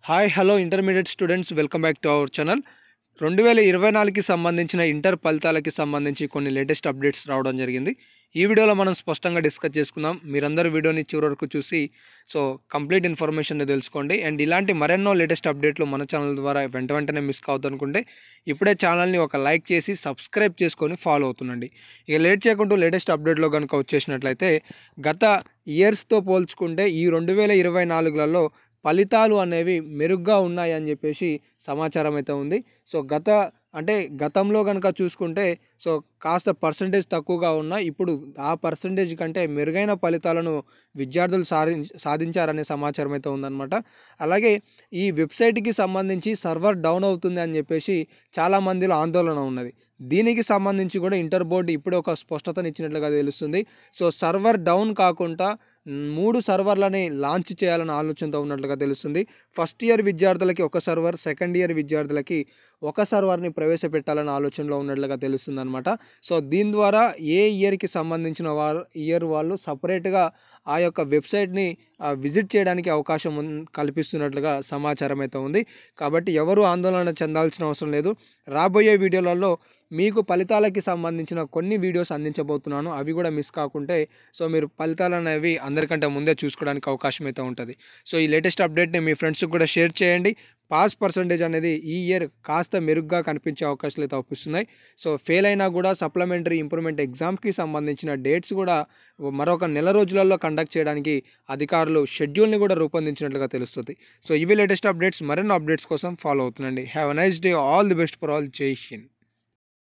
Hi hello intermediate students welcome back to our channel 2024కి సంబంధించిన inter ఫలితాలకి సంబంధించి కొన్ని లేటెస్ట్ అప్డేట్స్ రావడం జరిగింది. ఈ వీడియోలో మనం స్పష్టంగా డిస్కస్ చేసుకుందాం. మీరందరూ వీడియోని చివరి వరకు చూసి కంప్లీట్ ఇన్ఫర్మేషన్ తెలుసుకోండి. అండ్ ఇలాంటి మరెన్నో లేటెస్ట్ అప్డేట్లు మన ఛానల్ ద్వారా వెంటనే మిస్ కావద్దు అనుకుంటే ఇప్పుడే ఛానల్ని ఒక లైక్ చేసి సబ్స్క్రైబ్ చేసుకొని ఫాలో అవుతుండండి. ఇక లేట్ చేయకుండా లేటెస్ట్ అప్డేట్లో కనుక వచ్చేసినట్లయితే గత ఇయర్స్తో పోల్చుకుంటే ఈ 2024లలో ఫలితాలు అనేవి మెరుగ్గా ఉన్నాయని చెప్పేసి సమాచారం అయితే ఉంది. గతంలో కనుక చూసుకుంటే కాస్త పర్సంటేజ్ తక్కువగా ఉన్న ఇప్పుడు ఆ పర్సంటేజ్ కంటే మెరుగైన ఫలితాలను విద్యార్థులు సాధించారనే సమాచారం అయితే ఉందన్నమాట. అలాగే ఈ వెబ్సైట్కి సంబంధించి సర్వర్ డౌన్ అవుతుంది అని చెప్పేసి చాలామందిలో ఆందోళన ఉన్నది. దీనికి సంబంధించి కూడా ఇంటర్ బోర్డు ఇప్పుడే ఒక స్పష్టతను ఇచ్చినట్లుగా తెలుస్తుంది. సర్వర్ డౌన్ కాకుండా 3 సర్వర్లని లాంచ్ చేయాలన్న ఆలోచనతో ఉన్నట్లుగా తెలుస్తుంది. ఫస్ట్ ఇయర్ విద్యార్థులకి ఒక సర్వర్, సెకండ్ ఇయర్ విద్యార్థులకి ఒక సర్వర్ని ప్రవేశపెట్టాలన్న ఆలోచనలో ఉన్నట్లుగా తెలుస్తుంది అనమాట. దీని ద్వారా ఏ ఇయర్కి సంబంధించిన వాళ్ళు సపరేట్గా ఆ యొక్క వెబ్సైట్ని విజిట్ చేయడానికి అవకాశం కల్పిస్తున్నట్లుగా సమాచారం అయితే ఉంది. కాబట్టి ఎవరు ఆందోళన చెందాల్సిన అవసరం లేదు. రాబోయే వీడియోలలో మీకు ఫలితాలకి సంబంధించిన కొన్ని వీడియోస్ అందించబోతున్నాను. అవి కూడా మిస్ కాకుంటే మీరు ఫలితాలు అనేవి అందరికంటే ముందే చూసుకోవడానికి అవకాశం అయితే ఉంటుంది. ఈ లేటెస్ట్ అప్డేట్ని మీ ఫ్రెండ్స్కి కూడా షేర్ చేయండి. పాస్ పర్సంటేజ్ అనేది ఈ ఇయర్ కాస్త మెరుగ్గా కనిపించే అవకాశాలు అయితే అవుపిస్తున్నాయి. ఫెయిల్ అయినా కూడా సప్లిమెంటరీ ఇంప్రూవ్మెంట్ ఎగ్జామ్స్కి సంబంధించిన డేట్స్ కూడా మరొక నెల రోజులలో కండక్ట్ చేయడానికి అధికారులు షెడ్యూల్ని కూడా రూపొందించినట్లుగా తెలుస్తుంది. ఇవి లేటెస్ట్ అప్డేట్స్. మరెన్నో అప్డేట్స్ కోసం ఫాలో అవుతుండండి. Have a nice day. All the best for all. జై హింద్.